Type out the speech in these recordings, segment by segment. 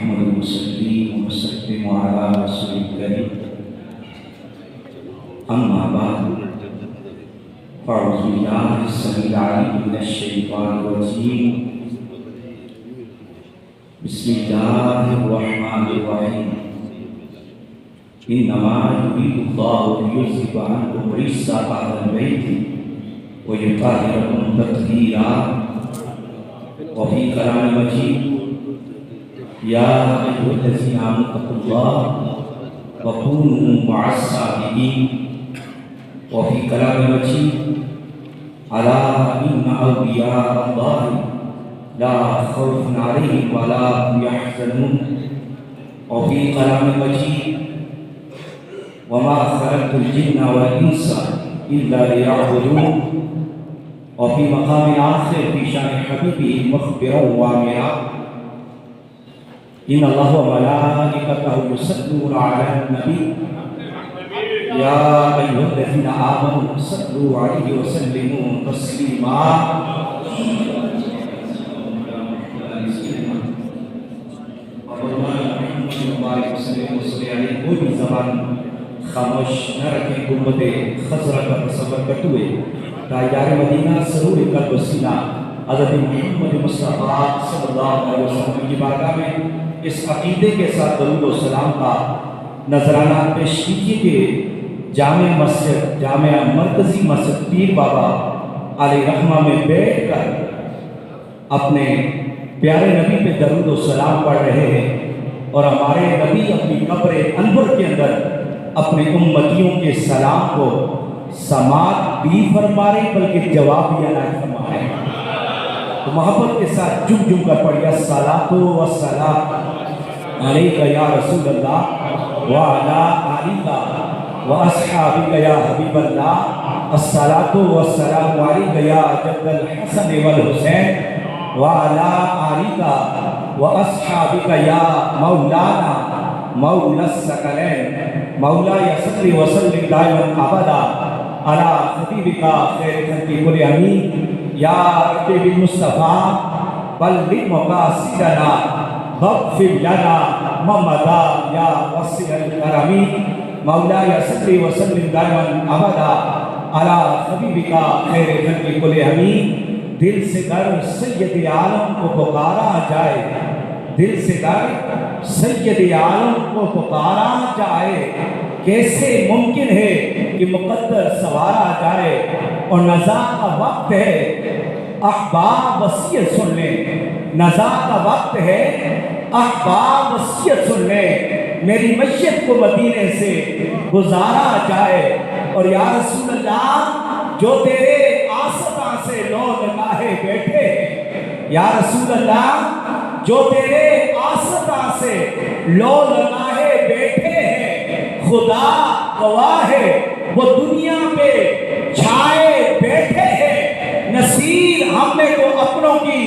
نحمده ونصلي ونسلم على رسول الكريم أما بعد فأعوذ بالله السميع العليم من الشيطان الرجيم بسم الله الرحمن الرحيم إنما يريد الله ليذهب عنكم الرجس أهل البيت ويطهركم تطهيرا وفي كلام مجيد يا أيها الذين آمنوا اتقوا الله وكونوا مع الصادقين وفي كلام مجيد ألا إن أولياء الله لا خوف عليهم ولا هم يحزنون وفي كلام مجيد وما خلقت الجن والإنس إلا ليعبدون وفي مقام آخر في شأن حبيبه مخبرا وامرا إن الله وملائكته يصلون على النبي يا أيها الذين آمنوا صلوا عليه وسلموا تسليما کوئی بھی زبان خاموش نہ رکھیں گنبد خضرہ کا تصور کرتے ہوئے تاجدار مدینہ سرور قلب و سینہ حضرت محمد مصطفیٰ صلی اللہ علیہ وسلم کی بارگاہ میں اس عقیدے کے ساتھ درود و سلام کا نذرانہ پیش کیجیے کہ جامع مسجد جامع مرکزی مسجد پیر بابا علیہ رحمہ میں بیٹھ کر اپنے پیارے نبی پہ درود و سلام پڑھ رہے ہیں اور ہمارے نبی اپنی قبر انور کے اندر اپنے امتیوں کے سلام کو سماعت بھی فرما رہے بلکہ جواب بھی ادا فرما رہے ہیں۔ تو محبت کے ساتھ جم جم کر پڑھیا الصلاۃ والسلام علیک یا رسول اللہ وعلی آلک واصحابک یا حبیب اللہ الصلاۃ والسلام علیک یا جد الحسن والحسین وعلی آلک واصحابک یا مولانا مولا الثقلین مولاي صل وسلم دائما ابدا على حبيبك خير خلق كل امين يا ربي بالمصطفى بلغ مقاصدنا واغفر لنا ما مضى يا واسع الكرم مولاي صل وسلم دائما ابدا على حبيبك خير خلق كل امين دل سے در سید عالم کو پکارا جائے دل سے در سید عالم کو پکارا جائے کیسے ممکن ہے کہ مقدر سوارا جائے اور نزا کا وقت ہے احباب وصیت سن لیں نزا کا وقت ہے احباب وصیت سن لیں میری مشیت کو مدینے سے گزارا جائے اور یا رسول اللہ جو تیرے آسمان سے لو لگاہے بیٹھے یا رسول اللہ جو تیرے آسمان سے لو لگاہے بیٹھے ہیں خدا گواہ ہے وہ دنیا پہ چھائے بیٹھے ہیں نصیر ہم نے تو اپنوں کی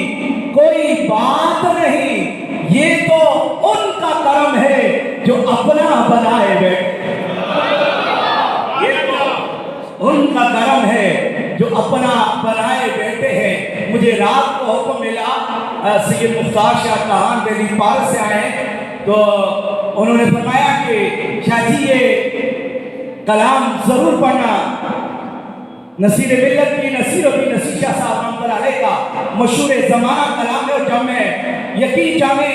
کوئی بات نہیں یہ تو ان کا کرم ہے جو اپنا بنائے بیٹھے یہ تو ان کا کرم ہے جو اپنا بنائے بیٹھے ہیں مجھے رات کو حکم ملا سید مختار شاہ کہان دہلی پارس سے آئے تو انہوں نے فرمایا کہ شاہ جی یہ کلام ضرور پڑھنا نصیر ملت کی نصیر کی نصیر شاہ صاحب رحمۃ اللہ علیہ کا مشہور زمانہ کلام ہے اور جب میں یقین جامع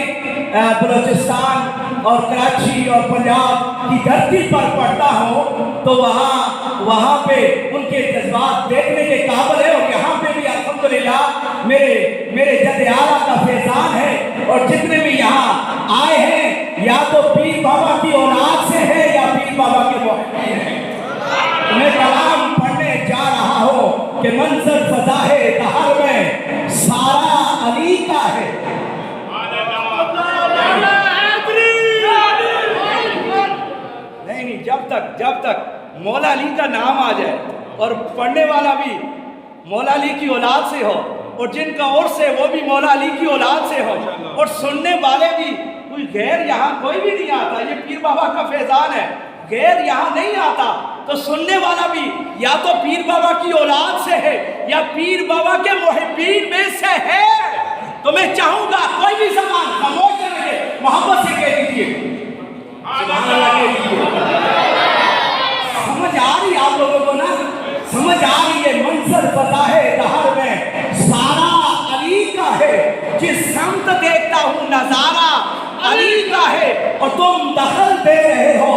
بلوچستان اور کراچی اور پنجاب کی دھرتی پر پڑھتا ہوں تو وہاں پہ ان کے جذبات دیکھنے کے قابل ہے اور یہاں پہ بھی الحمدللہ میرے جد اعلیٰ کا فیضان ہے اور جتنے بھی یہاں آئے ہیں یا تو پیر بابا کی اولاد سے ہے یا پیر بابا کے محبین ہیں میں کلام پڑھنے جا رہا ہوں کہ منظر فضا ہے دہر میں سارا علی کا ہے نہیں جب تک مولا علی کا نام آ جائے اور پڑھنے والا بھی مولا علی کی اولاد سے ہو اور جن کا عرس ہے وہ بھی مولا علی کی اولاد سے ہو اور سننے والے بھی کوئی غیر یہاں کوئی بھی نہیں آتا یہ پیر بابا کا فیضان ہے غیر یہاں نہیں آتا تو سننے والا بھی یا تو پیر بابا کی اولاد سے ہے یا پیر بابا کے محبین میں سے ہے تو میں چاہوں گا کوئی بھی زبان خاموش رہے محبت تم دخل دے رہے ہو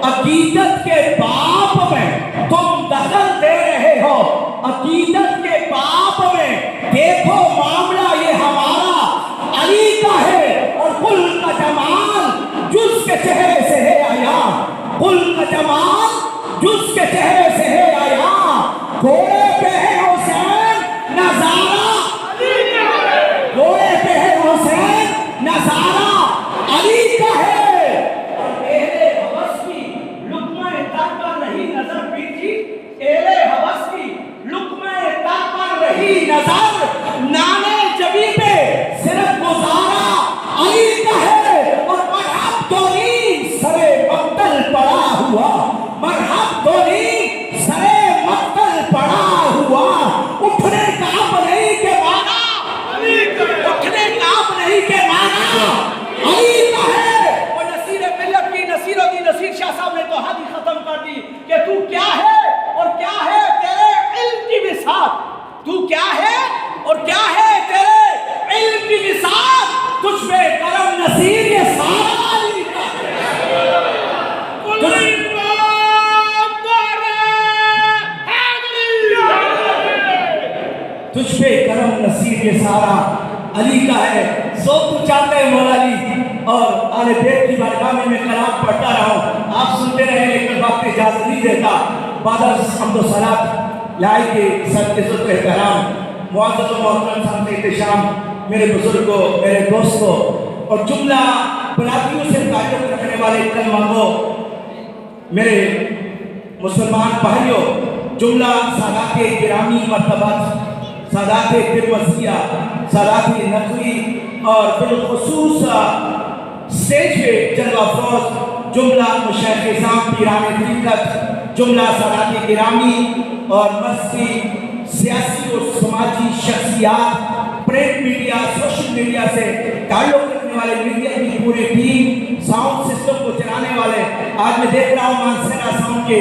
عقیدت کے باب میں، تم دخل دے رہے ہو عقیدت کے باب میں۔ دیکھو معاملہ یہ ہمارا علی کا ہے، اور کل کا جمال جز کے چہرے سے ہے آیا، کل کا جمال جز کے چہرے سے ہے آیا۔ گھوڑے پہ ہے حسین نظارہ علی کا ہے، گھوڑے پہ ہے حسین نظارہ علی کا ہے۔ اور اہل حبس کی لقمہ تر پر رہی نظر پیچھی، اہل حبس کی لقمہ تر پر رہی نظر، نانے جبی پہ صرف گزارا علی کا ہے۔ اور مرحب دونی سرے مقتل پڑا ہوا، مرحب دونی سرے مقتل پڑا ہوا، اٹھنے کا اب نہیں کہ مانا علی کا ہے، اٹھنے کا اب نہیں کہ مانا علی کا ہے۔ اور نصیر ملت کی نصیر و دی نصیر شاہ صاحب نے تو حد ہی ختم کر دی کہ تو کیا ہے اور کیا ہے تیرے علم کی وسعت، تو کیا ہے اور کیا ہے تیرے علم کی وسعت، تجھ پہ کرم نصیر یہ سارا علی کا ہے۔ تجھ پہ کرم نصیر یہ سارا علی کا ہے۔ سو تو چاہتے ہیں مولا علی، اور آل بیت کی بارگاہ میں میں کلام پڑھتا رہا ہوں، آپ سنتے رہے، لیکن وقت اجازت نہیں دیتا۔ بعد از حمد و صلاۃ لائی کے سر عزت و احترام، معزز و محترم صاحب احتشام، میرے بزرگوں، میرے دوستوں اور جملہ برادریوں سے تعلق رکھنے والے کلمہ میرے مسلمان بھائیوں، جملہ سادات گرامی مرتبت، سادات ترمذیہ، سادات نقوی، اور بالخصوص اسٹیج پہ جلوہ افروز جملہ مشایخ اعظام پیران طریقت، جملہ سادات گرامی اور مستی سیاسی اور سماجی شخصیات، پرنٹ میڈیا، سوشل میڈیا سے تعلق رکھنے والے میڈیا کی پوری ٹیم، ساؤنڈ سسٹم کو چلانے والے، آج میں دیکھ رہا ہوں مانسیرا ساؤنڈ کے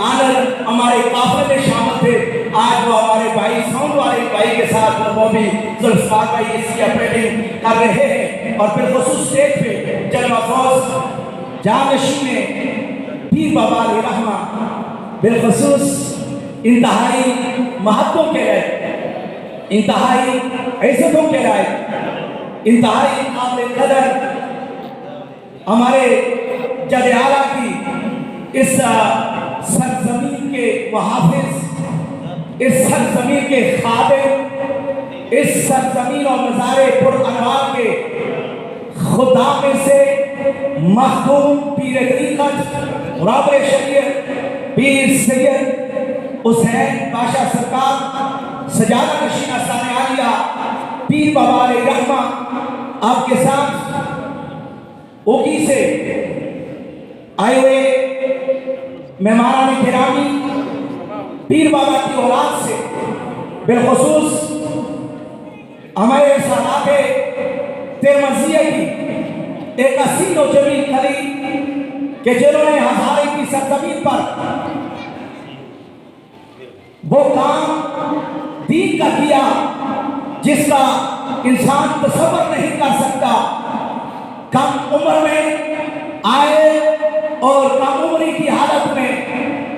آنر ہمارے قافلے میں شامل تھے، آج وہ ہمارے بھائی ساؤنڈ والے بھائی کے ساتھ وہ بھی ذوالفقار بھائی اس کی اپریٹنگ کر رہے ہیں۔ اور بالخصوص اسٹیج پہ جلوہ افروز جانشین پیر بابا علیہ رحمہ، بالخصوص انتہائی محبتوں کے لئے، انتہائی عزتوں کے لائق، انتہائی قابل قدر ہمارے جد اعلیٰ کی اس سرزمین کے محافظ، اس سرزمین کے خادم، اس سرزمین اور مزار پر انوار کے خدا میں سے مخدوم پیر طریقت رابع شریعت پیر سید حسین بادشاہ سرکار سجادہ نشین آستانِ عالیہ پیر بابا علیہ رحمہ آپ کے ساتھ اوگی سے آئے ہوئے مہمانان گرامی پیر بابا کی اولاد سے، بالخصوص ہمارے سادات ترمذیہ کی ایک اصیل و جمیل کلی کہ جنہوں نے ہزارے کی سرزمین پر وہ کام دین کا کیا جس کا انسان تصور نہیں کر سکتا۔ کم عمر میں آئے اور کم عمری کی حالت میں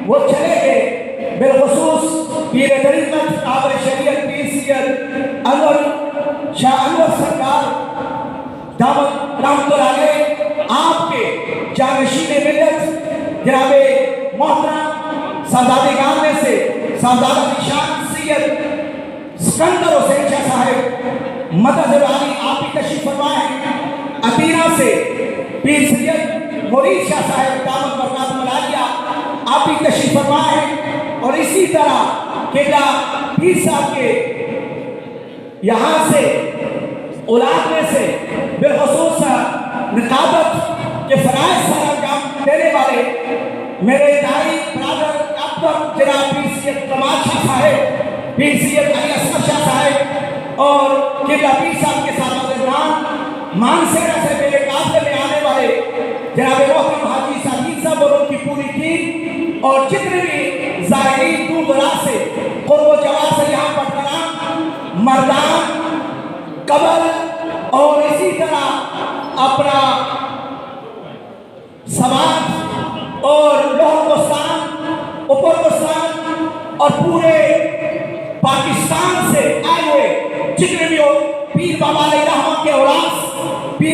وہ چلے گئے، بالخصوص پیر طریقت قابل شریعت پیر سید انور شاہ انور سرکار دامت رحمت اللہ علیہ، آپ کے جانشین ملت جناب محترم ساداتگان میں سے سادات نشان سید سکندر حسین شاہ صاحب مدد علی آپ کی تشریف فرما ہے۔ عطیرہ سے پیر سید مرید شاہ صاحب دامت برکات ملالیہ آپ کی تشریف فرما ہے، اور اسی طرح قبلہ پیر صاحب کے یہاں سے اولاد میں سے بالخصوص نقابت کے فرائض سر انجام دینے والے میرے دائی برادر اکبر جناب پیر سید کمال شاہ صاحب، پیر سید علی اصغر شاہ صاحب، اور قبلہ پیر صاحب کے ساتھ مانسیرا سے میرے قافلے میں آنے والے جناب محترم حاجی ساجد صاحب اور ان کی پوری ٹیم، اور جتنے بھی زائرین دور دراز سے قرب و جوار سے یہاں پر کرام مردان قبل اور اسی طرح اپنا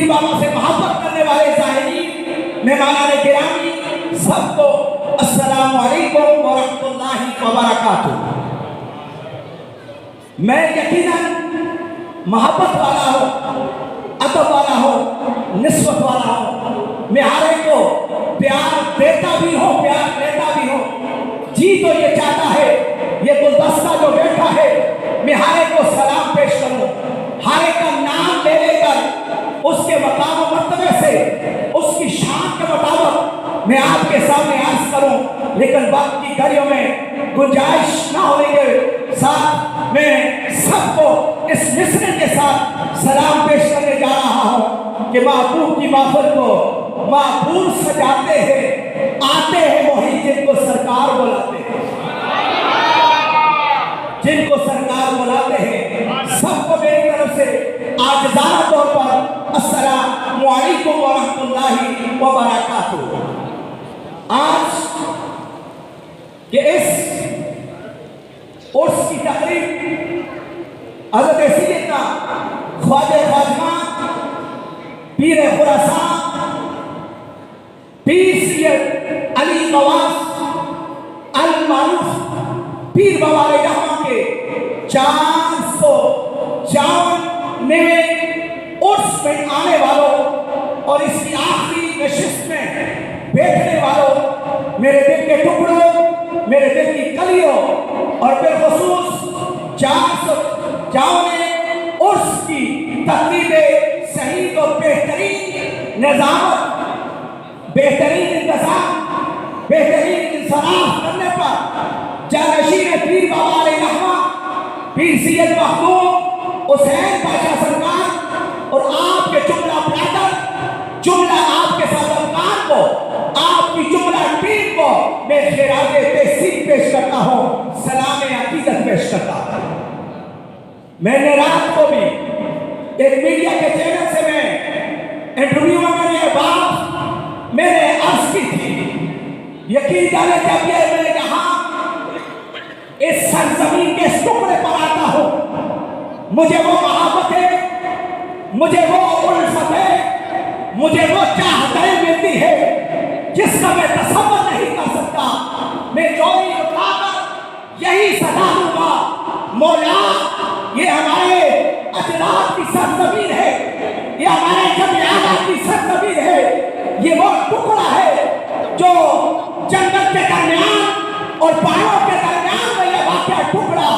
पीर बाबा से मोहब्बत करने वाले ज़ाहिरीन, मेहमानान गिरामी, सबको अस्सलामु अलैकुम व रहमतुल्लाहि व बरकातुहू। मैं यकीनन मोहब्बत वाला हूँ, अदब वाला हूँ, निस्बत वाला हूँ। मैं हर एक को प्यार देता भी हूँ, प्यार लेता भी हूँ। जी तो ये चाहता है ये गुलदस्ता जो बैठा है मैं हर एक को सलाम पेश करूँ, हर एक का नाम ले लेकर उसके मकाम व मर्तबे से, उसकी शान के मुताबिक मैं आपके सामने अर्ज करूँ। लेकिन वक्त की घड़ियों में गुंजाइश ना होने के साथ मैं सबको इस मिसरे के साथ सलाम पेश करने जा रहा हूँ कि महबूब की महफिल को महबूब सजाते हैं, आते हैं वही जिनको सरकार बुलाते हैं, जिनको सरकार बुलाते हैं। सबको मेरी तरफ से आजिज़ाना तौर पर अस्सलामु अलैकुम व रहमतुल्लाहि व बरकातुहू। आज के इस उर्स की तकरीब हज़रत सैयदना ख्वाजा ख्वाजा पीर खुरासान पीर सैयद अली नवाज अल मारूफ पीर बाबा रहमा के 454वें उर्स में आने वालों और इसकी आखिरी नशिस्त में बैठने वालों, मेरे दिल के टुकड़ों, मेरे दिल की कलियों और बिलखुसूस 454वें उर्स की तकरीब सही और बेहतरीन निज़ामत, बेहतरीन इंतज़ाम, बेहतरीन इंसराफ करने पर जानशीन पीर बाबा रहमा पीर सैयद महमूद हुसैन पाशा सरकार और आपके जुमला ब्रादर, जुमला आपके साथीदार को, आपकी जुमला टीम को मैं खिराजे तहसीन पेश करता हूँ, सलाम अकीदत पेश करता हूँ। मैंने रात को भी एक मीडिया के चैनल से मैं इंटरव्यू में मैंने बात मैंने अर्ज की थी। यकीन जाने जब ये मैं यहाँ इस सरजमीन के इस टुकड़े पर आता हूँ, मुझे वो मोहब्बत है, मुझे वो उल्फत है, मुझे वो चाहतें मिलती है जिसका मैं तसव्वुर नहीं कर सकता। मैं जोड़ी उठाकर यही सदा दूंगा, मौला ये हमारे अजदाद की सरजमीन है, ये हमारे जमियाना की सरजमीन है, ये वो टुकड़ा है जो जंगल के दरमियान और पहाड़ों के दरमियान में ये वाक़या टुकड़ा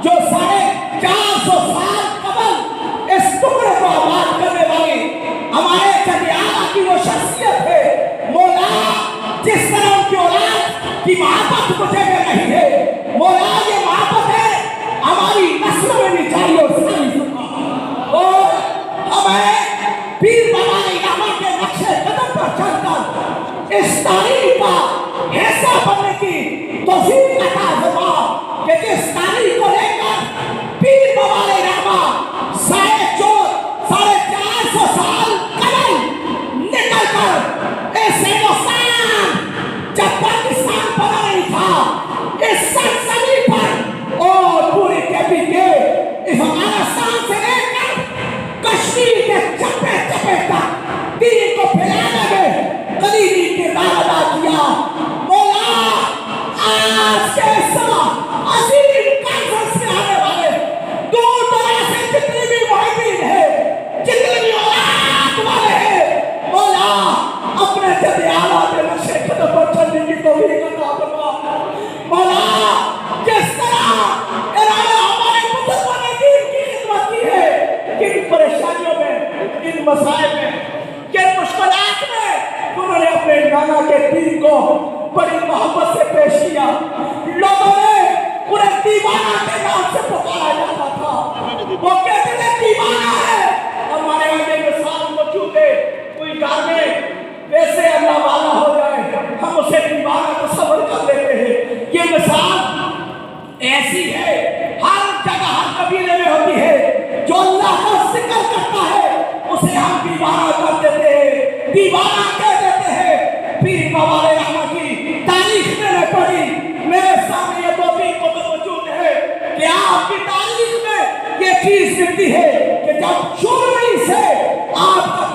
जो 450 साल कबल इस टुकड़े को आबाद करने वाली हमारे जमियाना की वो शख्सियत है। मौला जिस तरह उनकी औलाद की मोहब्बत मुझे में नहीं है, मौला ये मोहब्बत है हमारी नस्ल में भी जारी और सारी और हमें पीर बाबा रहमा के नक्शे कदम पर चलकर इस तारीख का हिस्सा बनने की तौफीक अता फरमा कि जिस तारीख को लेकर पीर बाबा रहमा 450 साल कबल निकल कर इस हिंदुस्तान जब पाकिस्तान बना नहीं था इस सरजमीन पर और पूरे केपी के अफगानिस्तान से लेकर कश्मीर के चप्पे चप्पे तक दीन को फैलाने में कलीली किरदार अदा किया। मौला आज के अजीम कॉन्फ्रेंस में आने वाले दूर दराज से जितने भी मुहिब्बीन हैं, जितने भी औलाद वाले हैं, मौला अपने जदियाला के नक्शे कदम पर चलने की तौफीक अता फरमा। मौला जिस तरह इन्होंने हमारे बुजुर्गों ने दीन की खिदमत की है, किन परेशानियों में, किन मसाइल में, किन मुश्किलात में उन्होंने अपने नाना के दीन को बड़ी मोहब्बत से पेश किया। लोगों ने उन्हें दीवाना के नाम से पुकारा जाता था, वो कहते थे दीवाना है। हमारे आगे मिसाल मौजूद है, कोई घर में वैसे अल्लाह वाला हो जाए हम उसे दीवाना तस्वर कर लेते हैं। ये मिसाल ऐसी है, हर जगह हर कबीले में होती है। जो अल्लाह का जिक्र करता है उसे हम दीवाना कर देते हैं, दीवाना कह देते हैं। पीर बाबा रहमा की तारीख मैंने पढ़ी, मेरे सामने ये 2-3 कुतुब मौजूद है कि आपकी तारीख में ये चीज मिलती है कि जब शुरू से आपका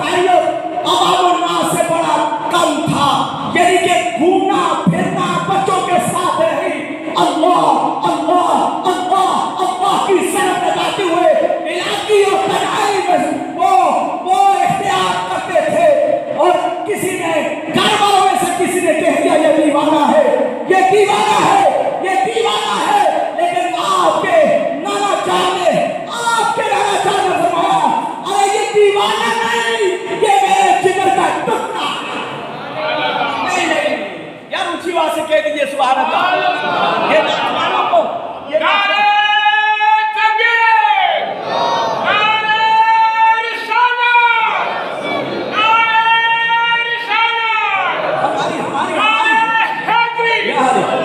दीवाना है, ये दीवाना है। लेकिन आपके नाना जान ने फरमाया, अरे ये दीवाना नहीं, ये मेरे जिगर का टुकड़ा। नहीं नहीं यार, ऊंची आवाज से कह दीजिए सुभान अल्लाह। ये नाथवानों को ये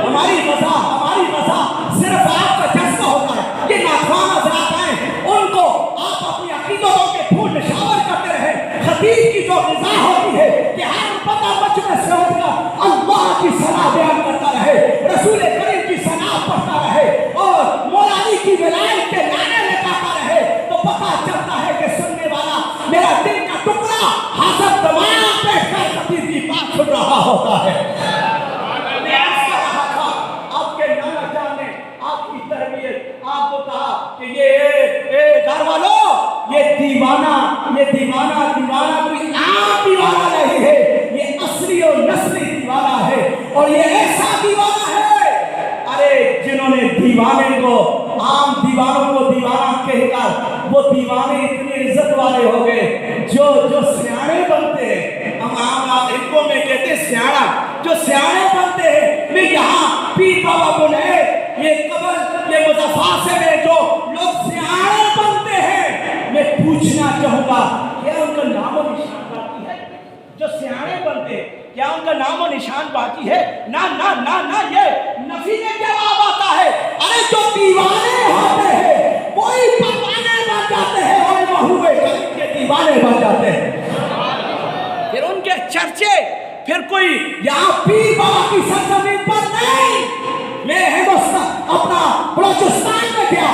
हमारी मज़ा सिर्फ आपका जज्बा होता है। ये नाथवान हज़रात हैं, उनको आप अपनी अकीदतों के फूल निशावर करते रहे। खतीब की जो ग़िज़ा होती है कि हर बंदा बचपन से उठकर अल्लाह की सना बयान करता रहे, रसूल करीम की सना पढ़ता रहे और मौलानी की विलायत के नारे लगाता रहे, तो पता चलता है कि सुनने वाला मेरा दिल का टुकड़ा हाज़र दमाया बैठकर खतीब की बात सुन रहा होता है। आपको कहा कि ये घर वालों, ये दीवाना कोई आम दीवाना नहीं है, ये असली और नस्ली दीवाना है। और ये ऐसा दीवाना है, अरे जिन्होंने दीवाने को, आम दीवानों को दीवाना कहकर वो दीवाने इतने इज्जत वाले हो गए, जो सियाने बनते हैं, हम आम इनको में कहते सियाना, जो सियाने बनते हैं। मैं यहाँ पीर बाबा बोले ये कब्र, ये मुज़फ़्फ़र में जो लोग सियाने बनते हैं, मैं पूछना चाहूँगा क्या उनका नाम और निशान बाकी है? जो सियाने बनते हैं क्या उनका नाम और निशान बाकी है? ना ना ना ना, ये नफी में जवाब आता है। अरे जो दीवाने होते हैं वही परवाने बन जाते हैं और महबूबे करीम के दीवाने बन जाते हैं। फिर उनके चर्चे, फिर कोई यहाँ पीर बाबा की सरजमीन पर नहीं, मैं हिंदुस्तान अपना बलूचिस्तान में गया,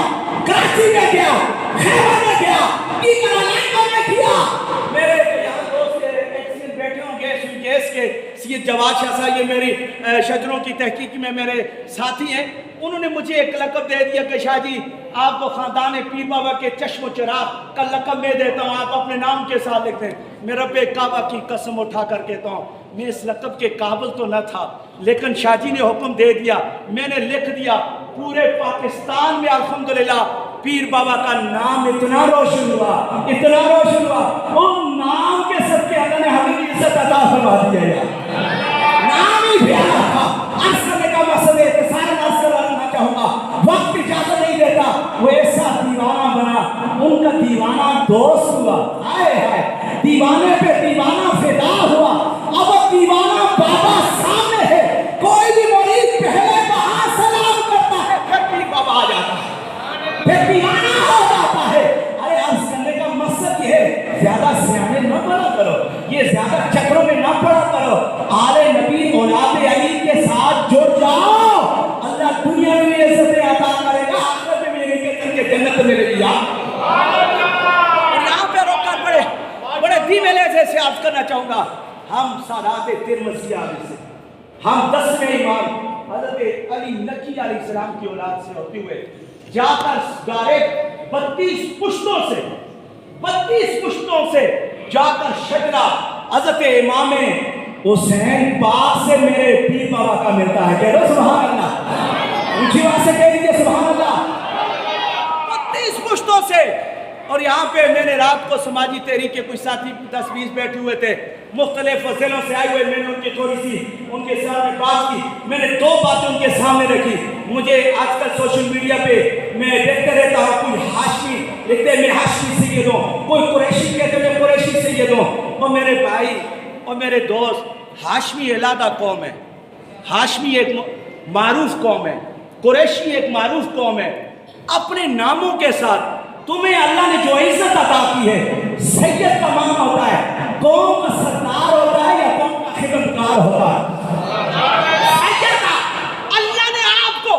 कराची में गया, खैबर में गया, में किया। मेरे यहाँ दोस्त एक्सीडेंट बैठे होंगे गैस के सैयद जवाद शाह साहब, ये मेरी शजरों की तहकीक में मेरे साथी हैं। उन्होंने मुझे एक लक़ब दे दिया कि शाह जी आपको ख़ानदान पीर बाबा के चश्म चिराग का लक़ब मैं देता हूँ, आप अपने नाम के साथ लिखते हैं। मेरा पे काबा की कसम उठा कर कहता हूँ, मैं इस लक़ब के काबिल तो न था, लेकिन शाह जी ने हुक्म दे दिया, मैंने लिख दिया। पूरे पाकिस्तान में अल्हम्दुलिल्लाह पीर बाबा का नाम इतना रोशन हुआ, इतना रोशन हुआ, उन नाम के सबके अल्लाह ने हमें इज्जत अता फरमा दी है। नाम ही प्यारा था। अर्ज़ करने का मकसद है कि सारा अर्ज़ करना चाहूँगा, वक्त इजाज़त नहीं देता। वो ऐसा दीवाना बना, उनका दीवाना दोस्त हुआ, हाय हाय, दीवाने पे दीवाना फिदा हुआ। अब दीवाना बाबा सामने है, कोई भी मुरीद पहले वहाँ सलाम करता है, फिर पीर बाबा आ जाता है, फिर दीवाना हो जाता है। अरे अर्ज़ करने का मकसद ये है, ज्यादा सियाने न बना करो, ये ज्यादा चक्रों में न पड़ा करो। आले नबी औलाद अली के साथ जुड़ जाओ, अल्लाह दुनिया में इज्जत अता करेगा, आखिरत में मेरे के जन्नत मिलेगी। यहाँ पे रोकर बड़े धीमे लहजे से अर्ज़ करना चाहूँगा, हम सादात तिरमिज़ी से, हम 10वें इमाम हज़रत अली नकी अलैहिस्सलाम की औलाद से होते हुए जाकर डायरेक्ट 32 पुश्तों से जाकर शजरा हज़रत इमाम हुसैन पाक से मेरे पीर बाबा का मिलता है। कह दो सुभान अल्लाह, ऊंची आवाज़ से कह दीजिए सुभान अल्लाह। 32 पुश्तों से। और यहाँ पे मैंने रात को समाजी तहरीक के कुछ साथी 10-20 बैठे हुए थे, मुख्तलिफ फजीलों से आए हुए। मैंने उनकी थोड़ी सी उनके सामने बात की। मैंने 2 बातें उनके सामने रखी। मुझे आजकल सोशल मीडिया पे मैं देखते रहता हूँ, कोई हाशमी लिखते मैं हाशमी सैयद हूँ, कोई कुरैशी कहते मैं कुरैशी सैयद हूँ। और मेरे भाई और मेरे दोस्त, हाशमी अलहदा कौम है, हाशमी एक मारूफ कौम है, कुरैशी एक मारूफ कौम है। अपने नामों के साथ तुम्हें अल्लाह ने जो इज्जत अता की है, सैयद का मान होता है, कौम का सरदार होता है या कौम का खिदमतगार होता है। सैयद का अल्लाह ने आपको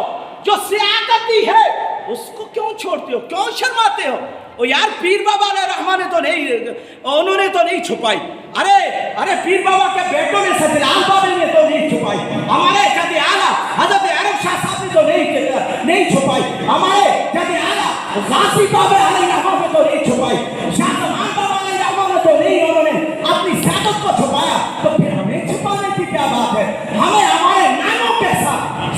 जो सियादत दी है, उसको क्यों छोड़ते हो, क्यों शर्माते हो? ओ यार, पीर बाबा रहमान ने तो नहीं, उन्होंने तो नहीं छुपाई। अरे पीर बाबा के बेटों ने सतलाल बाबा ने तो नहीं छुपाई, हमारे जदे आला हज़रत अरब शाह साहब ने तो नहीं छुपाई, हमारे जदे आला गाजी बाबा अलैहिस्सलाम ने तो नहीं छुपाई, शाह जमान बाबा अलैहिस्सलाम ने तो नहीं उन्होंने अपनी सियादत को छुपाया। तो फिर हमें छुपाने की क्या बात है? हमें हमारे नामों के साथ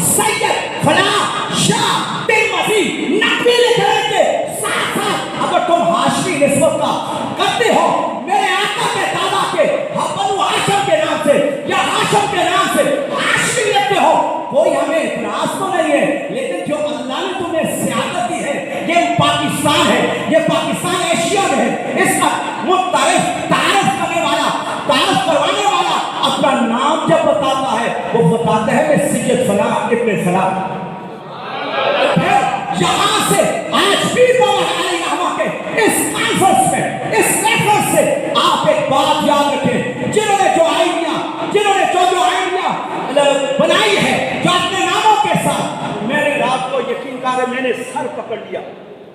है मैं सैयद फलां इब्न फलां। यहाँ से आज भी इस कॉन्फ्रेंस में, इस रेफरेंस से आप एक बात याद रखें, जिन्होंने जो आइडिया बनाई है, जो अपने नामों के साथ, मैंने रात को यकीन कर मैंने सर पकड़ लिया।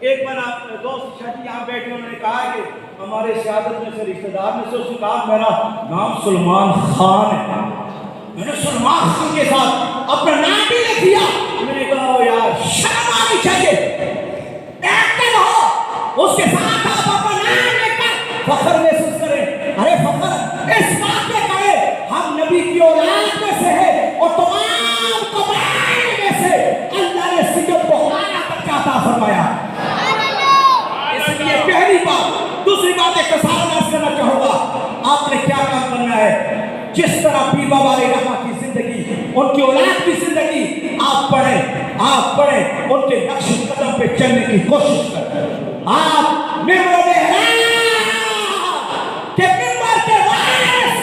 एक बार आप दोस्त शादी यहाँ बैठे, उन्होंने कहा कि हमारे सियासत में से रिश्तेदार में से उसने कहा मेरा नाम सलमान खान है। मैंने सलमान खान के साथ अपना नाम भी लिख दिया। मैंने कहा यार शर्म आनी चाहिए, एक्टर हो उसके साथ आप अपना नाम लिखकर फख्र महसूस करें। अरे फख्र इस बात पे करें हम नबी की औलाद में से है और तमाम कबाइल में से अल्लाह ने सिद्दीक़ को आला तक अता फरमाया। इसलिए पहली बात। दूसरी बात एक कसारत करना चाहूंगा, आपने क्या काम करना है, जिस तरह पीर बाबा रहमा की जिंदगी, उनकी औलाद की जिंदगी आप पढ़ें, उनके नक्श कदम पे चलने की कोशिश करें। आप मिंबर के वारिस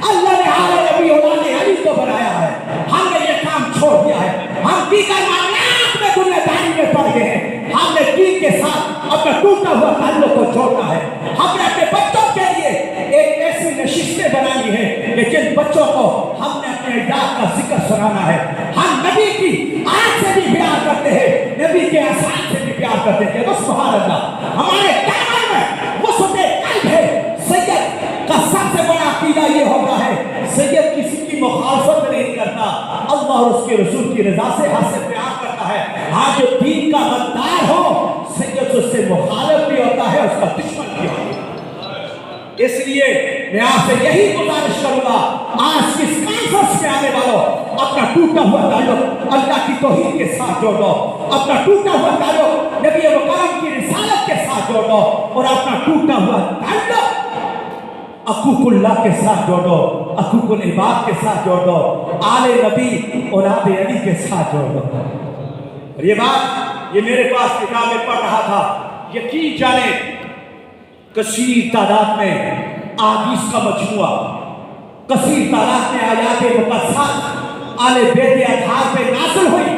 अल्लाह ने आले नबी औलाद अली को बनाया है। हमने ये काम छोड़ दिया है, हम दीगर मामलात में दुनियादारी में पड़ गए हैं। हमने दीन के साथ अपना टूटा हुआ ताल्लुक को छोड़ना है। हमने अपने बच्चों के लिए एक ऐसी नशिस्तें बनानी है कि जिन बच्चों को हमने अपने इजाद का जिक्र सुनाना है। हम नबी की आग से भी प्यार करते हैं, नबी के आसान से भी प्यार करते हैं। बस सुभान अल्लाह, हमारे दामन में वो सुने कल्ब है। सैयद का सबसे बड़ा अकीदा ये होता है, सैयद किसी की मुखालफत नहीं करता, अल्लाह और उसके रसूल की रजा से हद से प्यार करता है। हाँ, जो दीन का गद्दार हो सैयद उससे मुखालिफ भी होता है, उसका दुश्मन भी होता है। इसलिए मैं आपसे यही गुजारिश करूंगा, आज किस कॉन्फ्रेंस में आने वालों अपना टूटा हुआ ताल्लुक अल्लाह की तौहीद के साथ जोड़ दो, अपना टूटा हुआ ताल्लुक नबी मुकर्रम की रिसालत के साथ जोड़ दो, और अपना टूटा हुआ ताल्लुक अकूकुल्लाह के साथ जोड़ दो, अकूकुल इबाद के साथ जोड़ दो, आले नबी औलाद अली के साथ जोड़ दो। और ये बात ये मेरे पास किताब में पढ़ रहा था, यकीन जाने कसीर तादाद में आदीस का मजमुआ, कसीर तादाद में आयात मुक़द्दसात आले बेत आधार पे नाज़िल हुई,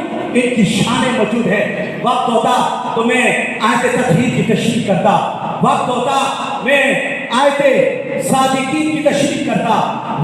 इनकी शानें मौजूद है। वक्त होता तो मैं आयत तत्हीर की तशरीह करता, वक्त होता मैं आयत सादिकीन की तशरीह करता,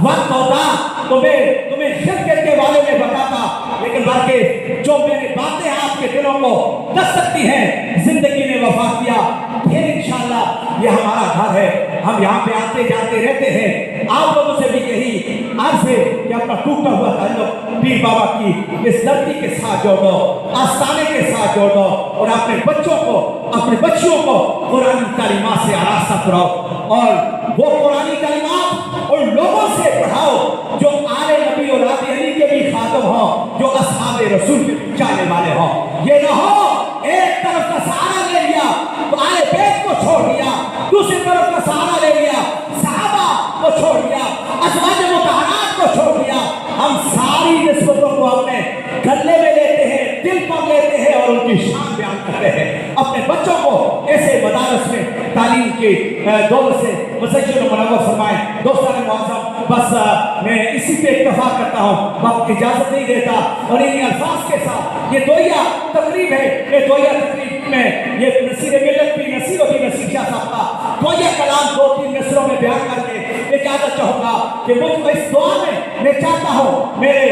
वक्त होता तो मैं तुम्हें खिलकत के बारे में बताता, लेकिन बल्कि जो मेरी बातें आपके दिलों को दस सकती हैं, जिंदगी ने वफा किया, फिर इंशाअल्लाह ये हमारा घर है, हम यहाँ पे आते जाते रहते हैं। आप लोगों से भी यही अर्ज है कि अपना टूटा हुआ ताल्लुक पीर बाबा की इस धरती के साथ जोड़ो, आस्ताने के साथ जोड़ो, और अपने बच्चों को, अपने बच्चियों को कुरानी तालीमात से आरास्ता कराओ, और वो कुरानी तालीमात उन लोगों से पढ़ाओ जो आले नबी औलाद अली के भी खातम हो, जो असहाबे रसूल के जाने वाले हो। ये न हो एक तरफ का सहारा ले लिया तो आले बैत को छोड़ दिया, दूसरी तरफ का सहारा ले लिया सहाबा को छोड़ दिया, अज़वाज मुतहरात को छोड़ दिया। हम सारी निस्बतों को अपने गले में लेते हैं, दिल पर लेते हैं और उनकी शान बयान करते हैं। अपने बच्चों को ऐसे मदारस में तालीम के दौर से मुसज्जल मुनव्वर फरमाएं। दोस्तों मुअज़्ज़म, बस मैं इसी पे इत्तफा करता हूँ, वक्त इजाज़त नहीं देता, और इन्हीं अल्फाज के साथ ये दोया तकरीब है, ये दोया तकरीब में ये नसीर मिल्लत भी नसीर और भी नसीर शाह साहब का दोया कलाम 2-3 नसरों में बयान करके इजाज़त चाहूँगा कि मुझको इस दुआ में मैं चाहता हूँ मेरे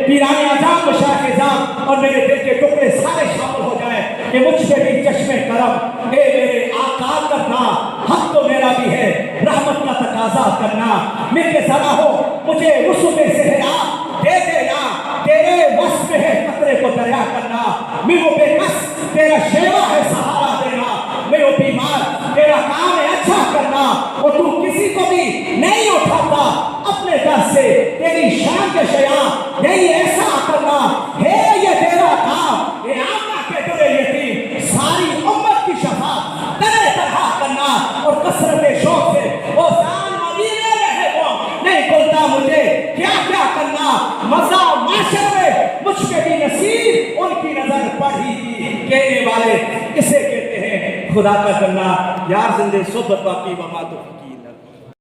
पीराने आज़ाम मशाइख़ इज़ाम और मेरे दिल के टुकड़े सारे शामिल हो जाएं कि मुझ पे भी चश्मे करम ए मेरे आका करना, हक तो मेरा भी है, रहमत का तकाज़ा करना, मेरे ज़रा हो मुझे रुस्वे सेहरा दे देना, तेरे वश में है कतरे को दरिया करना, मैं वो बेकस तेरा शेवा है सहारा देना, मैं वो बीमार तेरा काम है अच्छा करना, और तू किसी को भी नहीं उठाता अपने दर से, तेरी शान के शया नहीं ऐसा करना है, ये तेरा काम, ये आमा के दुरे यतीम सारी उम्मत की शफा तरह तरह करना, और कसरत शौक से वो जान मदीने में है वो नहीं बोलता मुझे क्या क्या करना, मजा माशर में मुझ पे भी नसीब उनकी नजर पड़ी थी, कहने वाले इसे कहते हैं खुदा का करना। यार जिंदे सोबत बाकी वमा तो